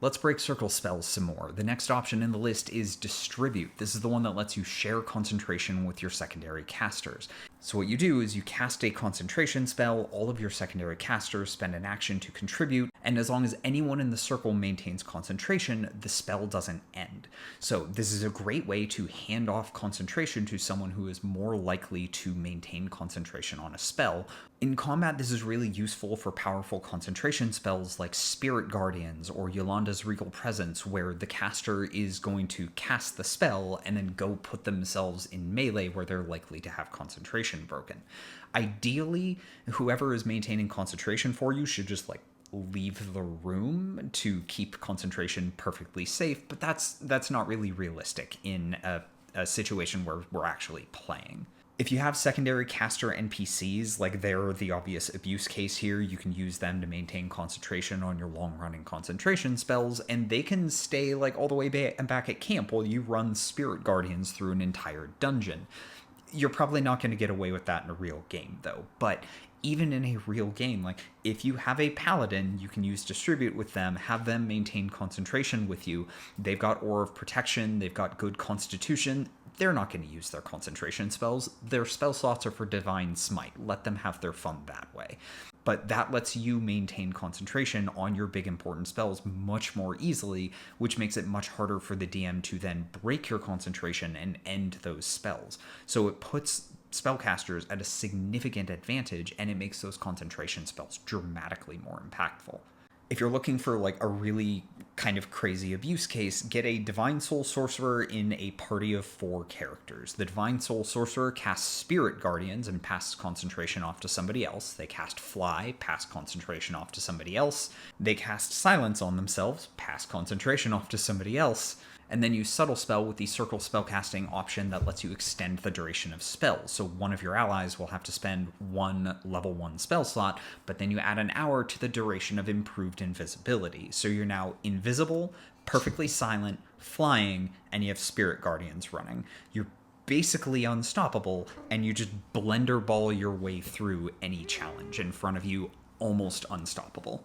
Let's break circle spells some more. The next option in the list is Distribute. This is the one that lets you share concentration with your secondary casters. So what you do is you cast a concentration spell, all of your secondary casters spend an action to contribute, and as long as anyone in the circle maintains concentration, the spell doesn't end. So this is a great way to hand off concentration to someone who is more likely to maintain concentration on a spell. In combat, this is really useful for powerful concentration spells like Spirit Guardians or Yolanda's Regal Presence, where the caster is going to cast the spell and then go put themselves in melee where they're likely to have concentration broken. Ideally, whoever is maintaining concentration for you should just leave the room to keep concentration perfectly safe, but that's not really realistic in a situation where we're actually playing. If you have secondary caster NPCs, they're the obvious abuse case here, you can use them to maintain concentration on your long-running concentration spells, and they can stay all the way back at camp while you run Spirit Guardians through an entire dungeon. You're probably not going to get away with that in a real game, though, but even in a real game, if you have a paladin, you can use Distribute with them, have them maintain concentration with you. They've got Aura of Protection, they've got good constitution. They're not going to use their concentration spells. Their spell slots are for Divine Smite. Let them have their fun that way. But that lets you maintain concentration on your big important spells much more easily, which makes it much harder for the DM to then break your concentration and end those spells. So it puts spellcasters at a significant advantage, and it makes those concentration spells dramatically more impactful. If you're looking for a really kind of crazy abuse case, get a Divine Soul Sorcerer in a party of 4 characters. The Divine Soul Sorcerer casts Spirit Guardians and passes concentration off to somebody else. They cast Fly, pass concentration off to somebody else. They cast Silence on themselves, pass concentration off to somebody else. And then use Subtle Spell with the Circle Spellcasting option that lets you extend the duration of spells. So one of your allies will have to spend 1 level 1 spell slot, but then you add an hour to the duration of Improved Invisibility. So you're now invisible, perfectly silent, flying, and you have Spirit Guardians running. You're basically unstoppable, and you just blender ball your way through any challenge in front of you, almost unstoppable.